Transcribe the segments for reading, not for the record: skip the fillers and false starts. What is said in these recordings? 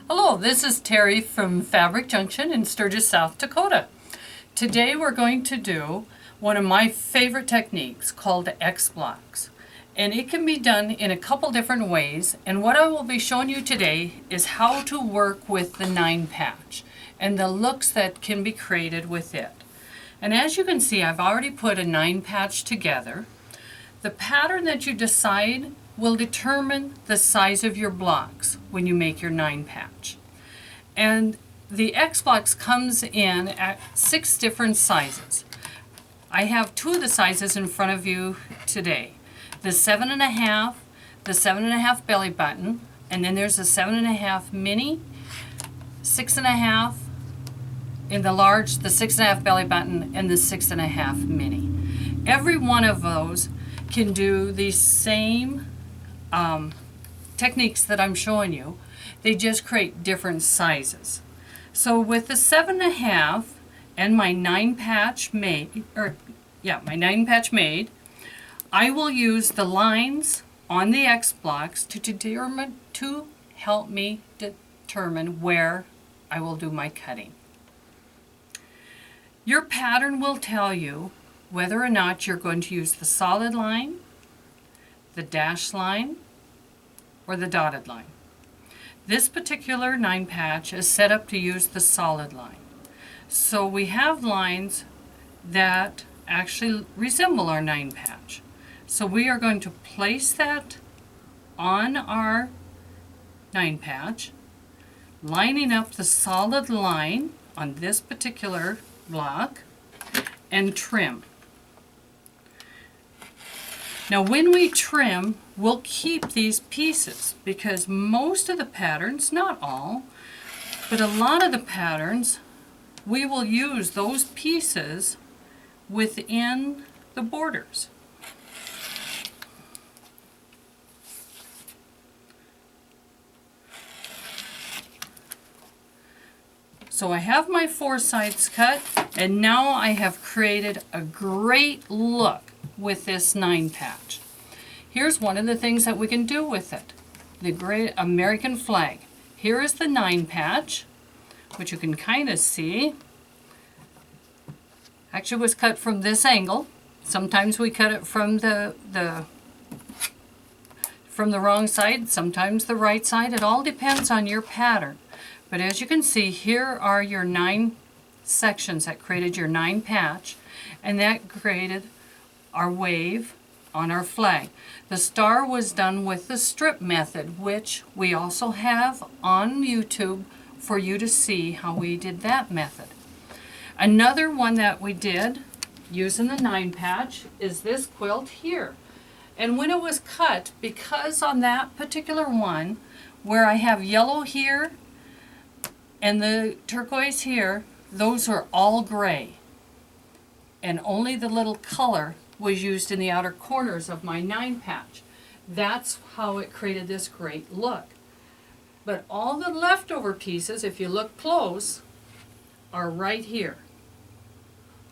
Hello, this is Terry from Fabric Junction in Sturgis, South Dakota. Today we're going to do one of my favorite techniques called X-blocks. And it can be done in a couple different ways. And what I will be showing you today is how to work with the 9 patch and the looks that can be created with it. And as you can see, I've already put a 9 patch together. The pattern that you decide will determine the size of your blocks when you make your 9 patch. And the X-blocks comes in at 6 different sizes. I have 2 of the sizes in front of you today. The 7.5, the 7.5 belly button, and then there's a 7.5 mini, 6.5 in the large, the 6.5 belly button, and the 6.5 mini. Every one of those can do the same techniques that I'm showing you. They just create different sizes. So with the 7.5 and my 9 patch made, my 9 patch made, I will use the lines on the X-blocks to help me determine where I will do my cutting. Your pattern will tell you whether or not you're going to use the solid line, the dashed line, or the dotted line. This particular 9 patch is set up to use the solid line. So we have lines that actually resemble our 9 patch. So we are going to place that on our 9 patch, lining up the solid line on this particular block, and trim. Now when we trim, we'll keep these pieces because most of the patterns, not all, but a lot of the patterns, we will use those pieces within the borders. So I have my 4 sides cut, and now I have created a great look with this 9 patch. Here's one of the things that we can do with it. The great American flag. Here is the 9 patch, which you can kind of see. Actually was cut from this angle. Sometimes we cut it from the wrong side, sometimes the right side. It all depends on your pattern. But as you can see, here are your 9 sections that created your 9 patch, and that created our wave on our flag. The star was done with the strip method, which we also have on YouTube for you to see how we did that method. Another one that we did using the 9 patch is this quilt here. And when it was cut, because on that particular one, where I have yellow here and the turquoise here, those are all gray. And only the little color was used in the outer corners of my 9 patch. That's how it created this great look. But all the leftover pieces, if you look close, are right here.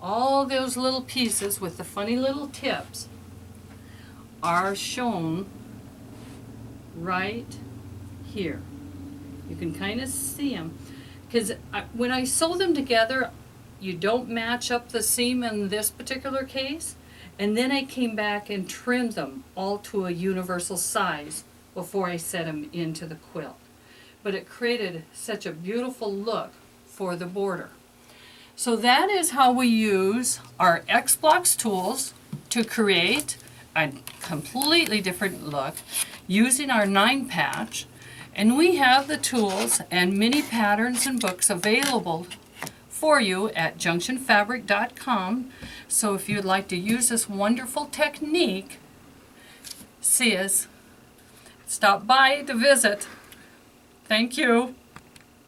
All those little pieces with the funny little tips are shown right here. You can kind of see them. Because when I sew them together, you don't match up the seam in this particular case. And then I came back and trimmed them all to a universal size before I set them into the quilt. But it created such a beautiful look for the border. So that is how we use our X-blocks tools to create a completely different look using our 9 patch. And we have the tools and many patterns and books available for you at junctionfabric.com. So if you'd like to use this wonderful technique, see us. Stop by to visit. Thank you.